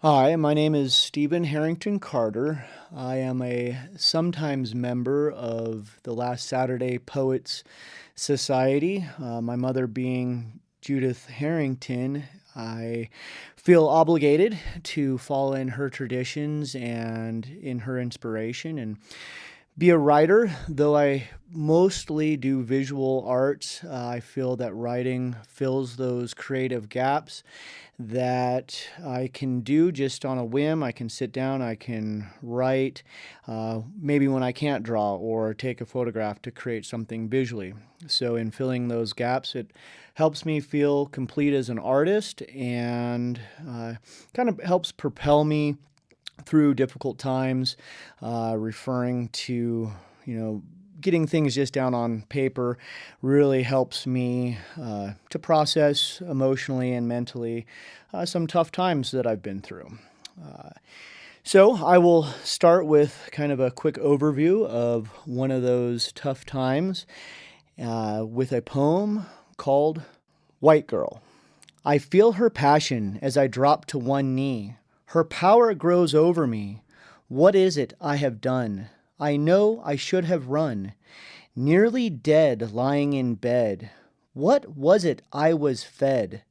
Hi, my name is Stephen Harrington Carter. I am a sometimes member of the Last Saturday Poets Society. My mother being Judith Harrington, I feel obligated to follow in her traditions and in her inspiration and be a writer. Though I mostly do visual arts, I feel that writing fills those creative gaps that I can do just on a whim. I can sit down, I can write, maybe when I can't draw, or take a photograph to create something visually. So, in filling those gaps, it helps me feel complete as an artist and kind of helps propel me through difficult times, referring to, getting things just down on paper really helps me to process emotionally and mentally some tough times that I've been through. Uh, so I will start with kind of a quick overview of one of those tough times with a poem called White Girl. I feel her passion as I drop to one knee. Her power grows over me. What is it I have done? I know I should have run. Nearly dead lying in bed. What was it I was fed?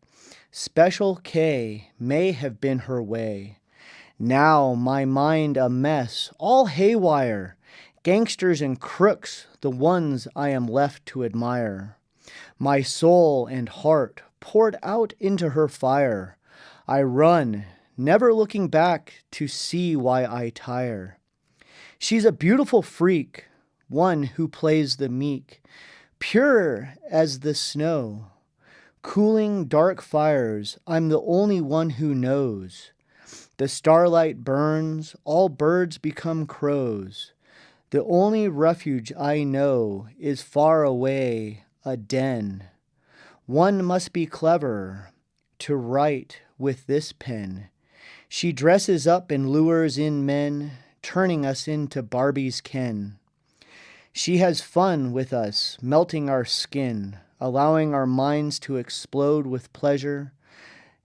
Special K may have been her way. Now my mind a mess, all haywire. Gangsters and crooks, the ones I am left to admire. My soul and heart poured out into her fire. I run, never looking back to see why I tire. She's a beautiful freak, one who plays the meek, pure as the snow. Cooling dark fires, I'm the only one who knows. The starlight burns, all birds become crows. The only refuge I know is far away, a den. One must be clever to write with this pen. She dresses up and lures in men, turning us into Barbie's ken. She has fun with us, melting our skin, allowing our minds to explode with pleasure.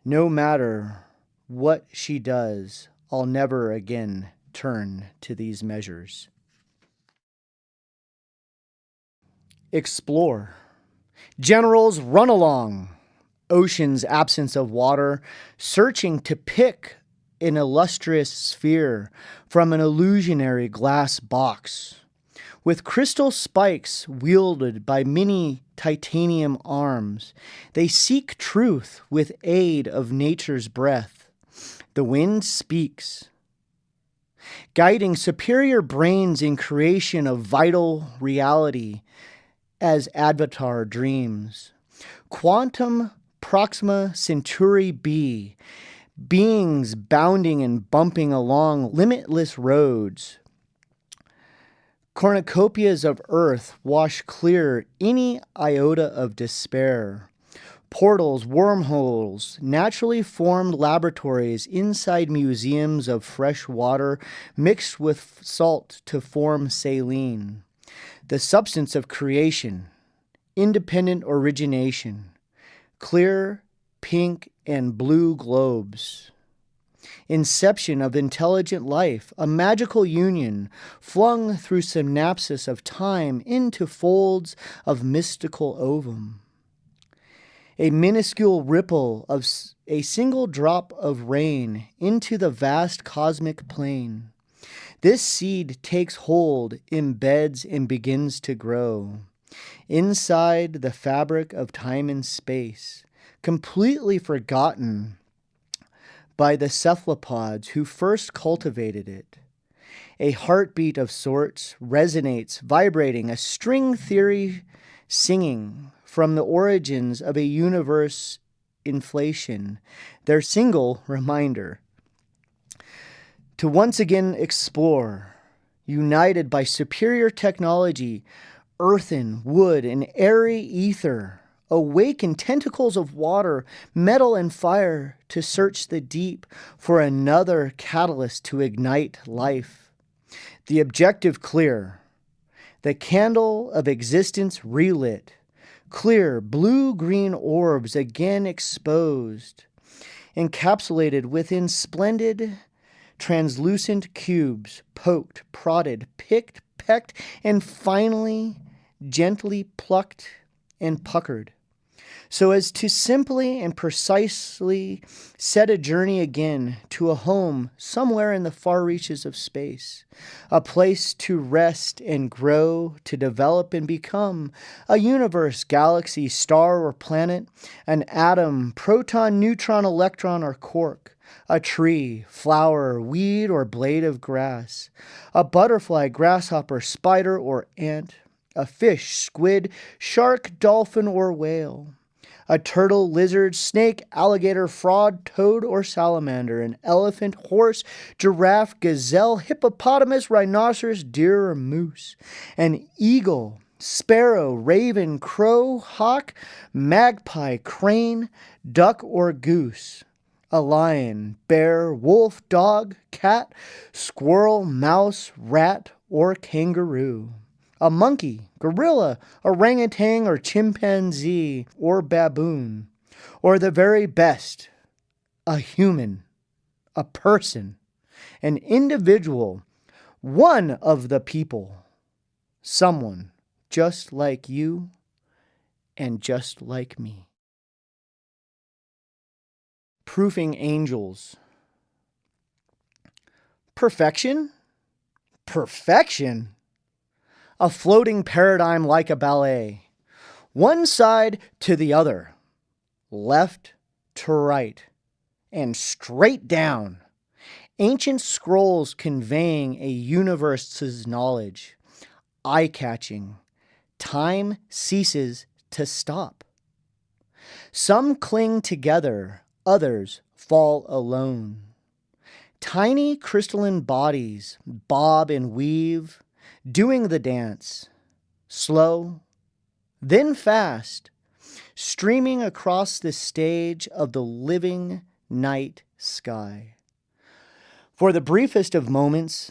No matter what she does, I'll never again turn to these measures. Explore. Generals run along. Ocean's absence of water, searching to pick an illustrious sphere from an illusionary glass box. With crystal spikes wielded by many titanium arms, they seek truth with aid of nature's breath. The wind speaks, guiding superior brains in creation of vital reality as Avatar dreams. Quantum Proxima Centauri B, beings bounding and bumping along limitless roads. Cornucopias of earth wash clear any iota of despair. Portals, wormholes, naturally formed laboratories inside museums of fresh water mixed with salt to form saline. The substance of creation, independent origination, clear, pink, and blue globes. Inception of intelligent life, a magical union flung through synapses of time into folds of mystical ovum. A minuscule ripple of a single drop of rain into the vast cosmic plane. This seed takes hold, embeds, and begins to grow. Inside the fabric of time and space, completely forgotten by the cephalopods who first cultivated it. A heartbeat of sorts resonates, vibrating, a string theory singing from the origins of a universe inflation, their single reminder to once again explore, united by superior technology, earthen, wood, and airy ether, awaken tentacles of water, metal, and fire to search the deep for another catalyst to ignite life. The objective clear, the candle of existence relit, clear blue-green orbs again exposed. encapsulated within splendid, translucent cubes, poked, prodded, picked, pecked, and finally gently plucked and puckered, so as to simply and precisely set a journey again to a home somewhere in the far reaches of space, a place to rest and grow, to develop and become, a universe, galaxy, star, or planet, an atom, proton, neutron, electron, or quark, a tree, flower, weed, or blade of grass, a butterfly, grasshopper, spider, or ant, a fish, squid, shark, dolphin, or whale, a turtle, lizard, snake, alligator, frog, toad, or salamander, an elephant, horse, giraffe, gazelle, hippopotamus, rhinoceros, deer, or moose, an eagle, sparrow, raven, crow, hawk, magpie, crane, duck, or goose, a lion, bear, wolf, dog, cat, squirrel, mouse, rat, or kangaroo, a monkey, gorilla, orangutan, or chimpanzee, or baboon, or the very best, a human, a person, an individual, one of the people, someone just like you and just like me. Proofing angels. Perfection? Perfection? A floating paradigm like a ballet. One side to the other, left to right, and straight down. Ancient scrolls conveying a universe's knowledge. Eye-catching. Time ceases to stop. Some cling together, others fall alone. Tiny crystalline bodies bob and weave, doing the dance, slow, then fast, streaming across the stage of the living night sky. For the briefest of moments,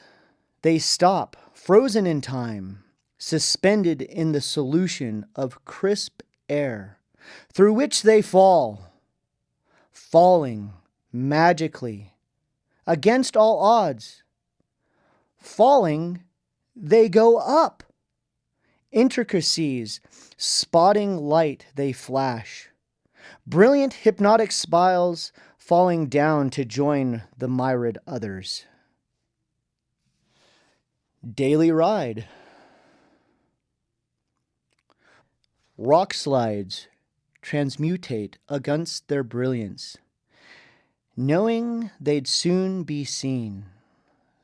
they stop, frozen in time, suspended in the solution of crisp air, through which they fall, falling magically, against all odds. Falling, they go up. Intricacies, spotting light they flash. Brilliant hypnotic spirals falling down to join the myriad others. Daily ride. Rock slides transmutate against their brilliance, knowing they'd soon be seen,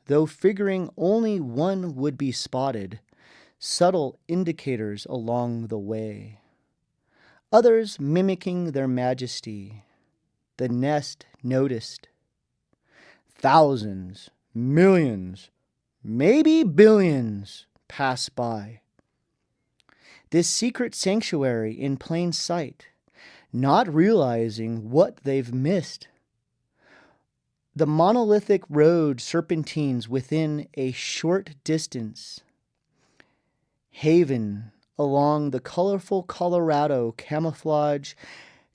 though figuring only one would be spotted, subtle indicators along the way. Others mimicking their majesty, the nest noticed. Thousands, millions, maybe billions pass by. This secret sanctuary in plain sight, not realizing what they've missed. The monolithic road serpentines within a short distance. Haven along the colorful Colorado camouflage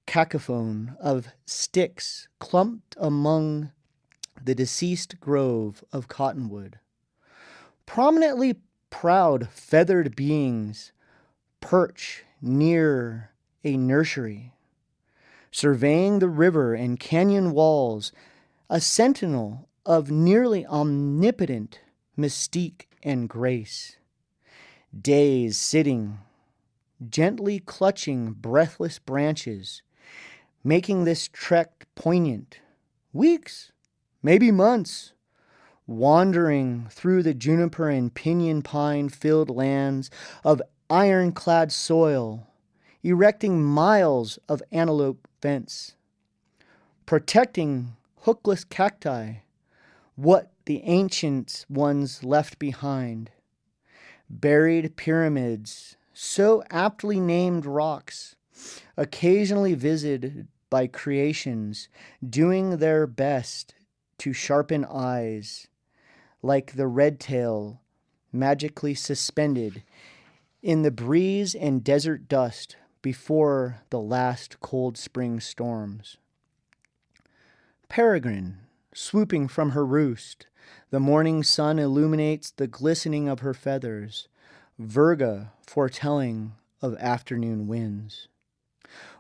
cacophone of sticks clumped among the deceased grove of cottonwood. Prominently proud feathered beings perch near a nursery, surveying the river and canyon walls, a sentinel of nearly omnipotent mystique and grace. Days sitting, gently clutching breathless branches, making this trek poignant. Weeks, maybe months, wandering through the juniper and pinyon pine filled lands of ironclad soil, erecting miles of antelope fence, protecting hookless cacti, what the ancient ones left behind. Buried pyramids, so aptly named rocks, occasionally visited by creations, doing their best to sharpen eyes, like the red tail magically suspended in the breeze and desert dust before the last cold spring storms. Peregrine, swooping from her roost, the morning sun illuminates the glistening of her feathers, Virga foretelling of afternoon winds.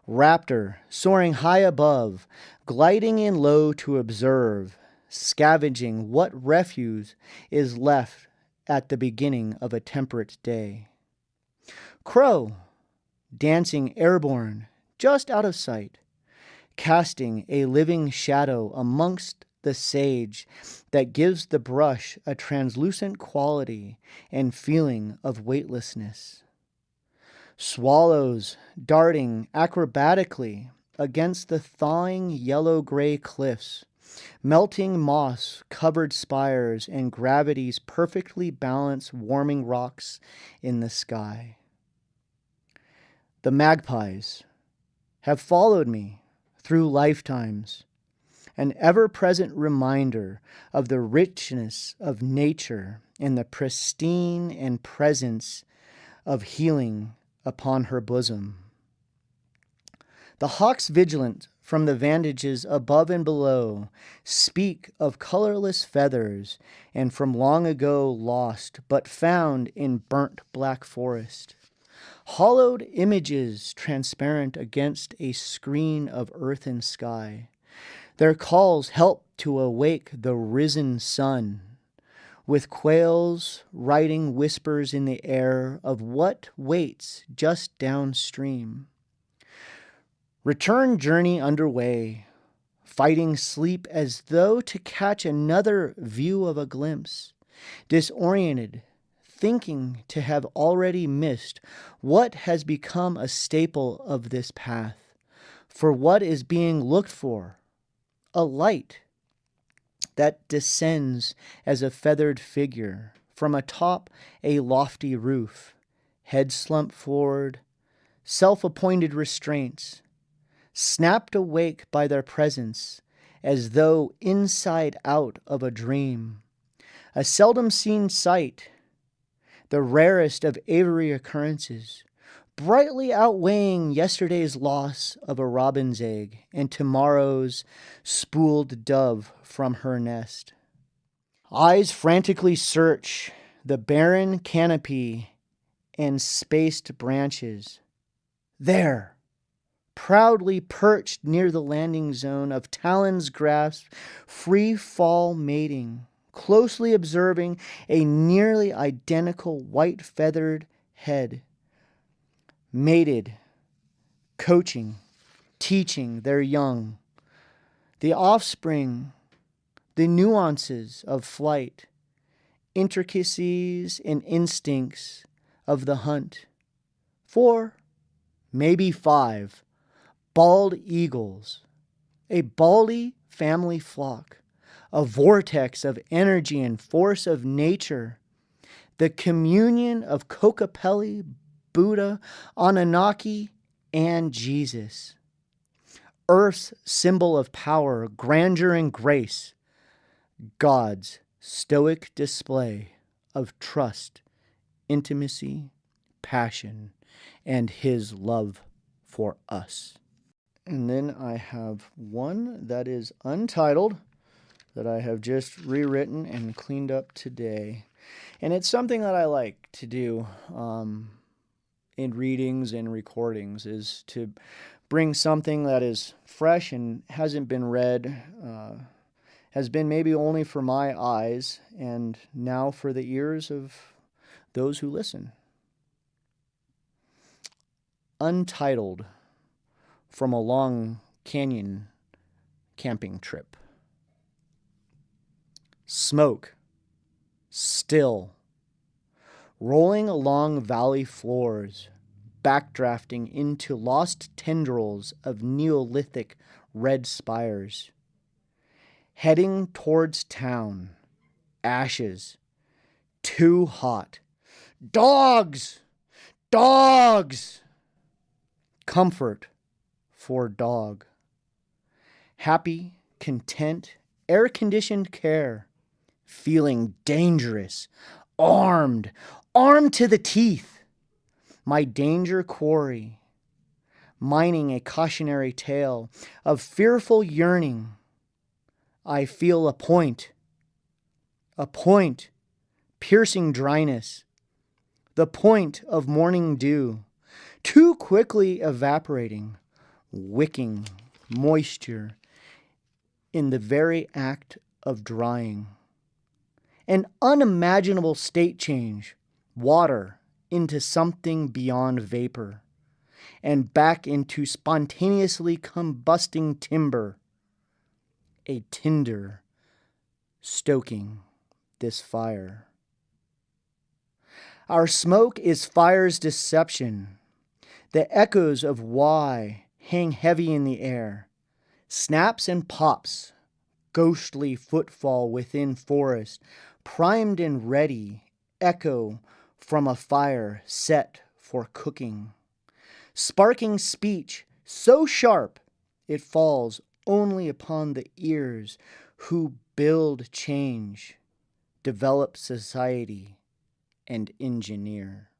Raptor, soaring high above, gliding in low to observe, scavenging what refuse is left at the beginning of a temperate day. Crow, dancing airborne, just out of sight, casting a living shadow amongst the sage that gives the brush a translucent quality and feeling of weightlessness. Swallows darting acrobatically against the thawing yellow-gray cliffs, melting moss-covered spires and gravity's perfectly balanced warming rocks in the sky. The magpies have followed me through lifetimes, an ever-present reminder of the richness of nature and the pristine and presence of healing upon her bosom. The hawks vigilant from the vantages above and below speak of colorless feathers and from long ago lost but found in burnt black forest. Hollowed images transparent against a screen of earth and sky. Their calls help to awake the risen sun, with quails writing whispers in the air of what waits just downstream. Return journey underway, fighting sleep as though to catch another view of a glimpse, disoriented, thinking to have already missed what has become a staple of this path, for what is being looked for, a light that descends as a feathered figure from atop a lofty roof, head slumped forward, self-appointed restraints, snapped awake by their presence as though inside out of a dream. A seldom seen sight, the rarest of aviary occurrences, brightly outweighing yesterday's loss of a robin's egg and tomorrow's spooled dove from her nest. Eyes frantically search the barren canopy and spaced branches. There, proudly perched near the landing zone of talons grasped, free fall mating, closely observing a nearly identical white-feathered head, mated, coaching, teaching their young, the offspring, the nuances of flight, intricacies and instincts of the hunt. 4, maybe 5, bald eagles, a baldy family flock, a vortex of energy and force of nature, the communion of Kokopelli, Buddha, Anunnaki, and Jesus. Earth's symbol of power, grandeur, and grace. God's stoic display of trust, intimacy, passion, and his love for us. And then I have one that is untitled that I have just rewritten and cleaned up today. And it's something that I like to do in readings and recordings, is to bring something that is fresh and hasn't been read, has been maybe only for my eyes, and now for the ears of those who listen. Untitled, from a long canyon camping trip. Smoke, still, rolling along valley floors, backdrafting into lost tendrils of Neolithic red spires. Heading towards town, ashes, too hot. Dogs! Dogs! Comfort for dog. Happy, content, air-conditioned care. Feeling dangerous, armed to the teeth. My danger quarry, mining a cautionary tale of fearful yearning. I feel a point, piercing dryness, the point of morning dew, too quickly evaporating, wicking moisture in the very act of drying. An unimaginable state change, water into something beyond vapor, and back into spontaneously combusting timber, a tinder stoking this fire. Our smoke is fire's deception. The echoes of why hang heavy in the air. Snaps and pops, ghostly footfall within forest, primed and ready, echo from a fire set for cooking. Sparking speech so sharp it falls only upon the ears who build change, develop society, and engineer.